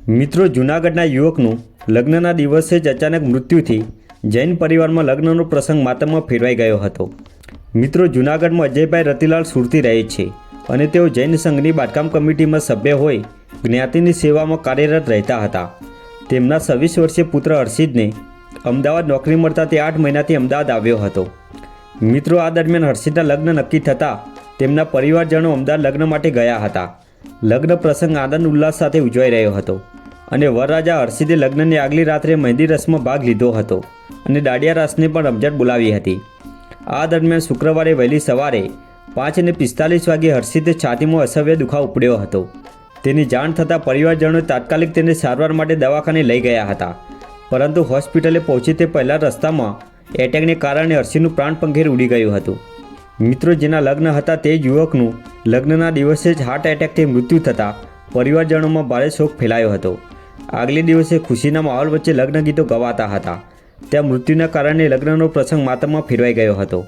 મિત્રો, જૂનાગઢના યુવકનું લગ્નના દિવસે જ અચાનક મૃત્યુથી જૈન પરિવારમાં લગ્નનો પ્રસંગ માતમમાં ફેરવાઈ ગયો હતો. મિત્રો, જૂનાગઢમાં અજયભાઈ રતિલાલ સુરતી રહે છે અને તેઓ જૈન સંઘની બાંધકામ કમિટીમાં સભ્ય હોઈ જ્ઞાતિની સેવામાં કાર્યરત રહેતા હતા. તેમના 26 વર્ષીય પુત્ર હર્ષિદને અમદાવાદ નોકરી મળતા તે 8 મહિનાથી અમદાવાદ આવ્યો હતો. મિત્રો, આ દરમિયાન હર્ષિદના લગ્ન નક્કી થતાં તેમના પરિવારજનો અમદાવાદ લગ્ન માટે ગયા હતા. લગ્ન પ્રસંગ આનંદ ઉલ્લાસ સાથે ઉજવાઈ રહ્યો હતો અને વરરાજા હર્ષિદે લગ્નની આગલી રાત્રે મહેંદી રસમમાં ભાગ લીધો હતો અને દાંડિયા રાસને પણ રમઝટ બોલાવી હતી. આ દરમિયાન શુક્રવારે વહેલી સવારે 5:45 વાગ્યે હર્ષિદે છાતીમાં અસહ્ય દુખાવો ઉપડ્યો હતો. તેની જાણ થતાં પરિવારજનોએ તાત્કાલિક તેને સારવાર માટે દવાખાને લઈ ગયા હતા, પરંતુ હોસ્પિટલે પહોંચી તે પહેલાં રસ્તામાં એટેકને કારણે હર્ષિદનું પ્રાણ પંખેર ઉડી ગયું હતું. મિત્રો, જેના લગ્ન હતા તે જ યુવકનું લગ્નના દિવસે જ હાર્ટ એટેકથી મૃત્યુ થતાં પરિવારજનોમાં ભારે શોક ફેલાયો હતો. આગલે દિવસે ખુશીના માહોલ વચ્ચે લગ્ન ગીતો ગવાતા હતા. ત્યાં મૃત્યુના કારણે લગ્નનો પ્રસંગ માતમમાં ફેરવાઈ ગયો હતો.